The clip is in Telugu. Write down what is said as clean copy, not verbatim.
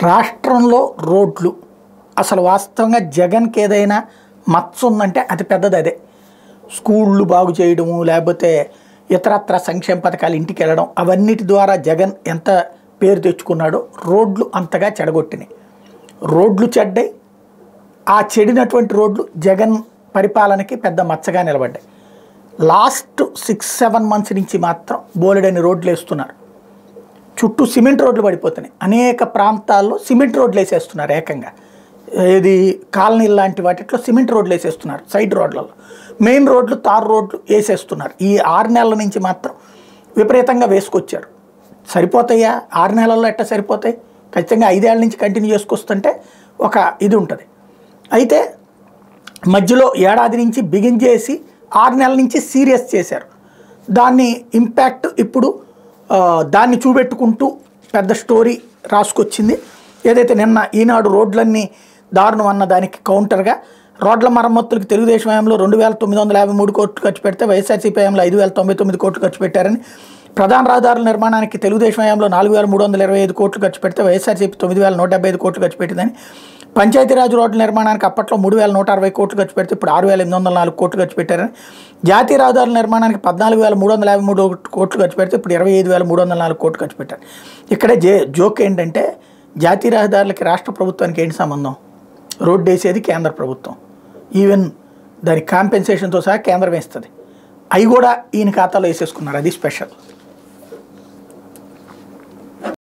రాష్ట్రంలో రోడ్లు అసలు వాస్తవంగా జగన్కి ఏదైనా మచ్చ ఉందంటే అది పెద్దది అదే. స్కూళ్ళు బాగు చేయడము, లేకపోతే ఇతరత్ర సంక్షేమ పథకాలు ఇంటికి వెళ్ళడం, అవన్నిటి ద్వారా జగన్ ఎంత పేరు తెచ్చుకున్నాడో రోడ్లు అంతగా చెడగొట్టినాయి. రోడ్లు చెడ్డాయి. ఆ చెడినటువంటి రోడ్లు జగన్ పరిపాలనకి పెద్ద మచ్చగా నిలబడ్డాయి. లాస్ట్ 6-7 మంత్స్ నుంచి మాత్రం బోలెడని రోడ్లు వేస్తున్నారు. చుట్టూ సిమెంట్ రోడ్లు పడిపోతున్నాయి. అనేక ప్రాంతాల్లో సిమెంట్ రోడ్లు వేసేస్తున్నారు. ఏకంగా ఇది కాలనీలు లాంటి వాటిలో సిమెంట్ రోడ్లు వేసేస్తున్నారు. సైడ్ రోడ్లలో మెయిన్ రోడ్లు తార్ రోడ్లు వేసేస్తున్నారు. ఈ 6 నెలల నుంచి మాత్రం విపరీతంగా వేసుకొచ్చారు. సరిపోతాయా? 6 నెలల్లో ఎట్లా సరిపోతాయి? ఖచ్చితంగా 5 ఏళ్ల నుంచి కంటిన్యూ చేసుకొస్తుంటే ఒక ఇది ఉంటుంది. అయితే మధ్యలో ఏడాది నుంచి బిగిన్ చేసి 6 నెలల నుంచి సీరియస్ చేశారు. దాన్ని ఇంపాక్ట్ ఇప్పుడు దాన్ని చూపెట్టుకుంటూ పెద్ద స్టోరీ రాసుకొచ్చింది. ఏదైతే నిన్న ఈనాడు రోడ్లన్నీ దారుణం అన్న దానికి కౌంటర్గా రోడ్ల మరమ్మతులకు తెలుగుదేశం హయాంలో 2,953 కోట్లు ఖర్చు పెడితే వైఎస్ఆర్సీపీ హయాంలో 5,099 కోట్లు ఖర్చు పెట్టారని, ప్రధాన రహదారుల నిర్మాణానికి తెలుగుదేశం హయాంలో 4,325 కోట్లు ఖర్చు పెడితే వైఎస్ఆర్సీపీ 9,175 కోట్లు ఖర్చు పెట్టిందని, పంచాయతీరాజ్ రోడ్ల నిర్మాణానికి అప్పట్లో 3,160 కోట్లు ఖర్చు పెడితే ఇప్పుడు 6,804 కోట్లు ఖర్చు పెట్టారని, జాతీయ రహదారుల నిర్మాణానికి 14,353 కోట్లు ఖర్చు పెడితే ఇప్పుడు 25,304 కోట్లు ఖర్చు పెట్టారు. ఇక్కడే జోక్ ఏంటంటే జాతీయ రహదారులకి రాష్ట్ర ప్రభుత్వానికి ఏంటి సంబంధం? రోడ్డు వేసేది కేంద్ర ప్రభుత్వం. ఈవెన్ దాని కాంపెన్సేషన్తో సహా కేంద్రం వేస్తుంది. అవి కూడా ఈయన ఖాతాలో వేసేసుకున్నారు. అది స్పెషల్.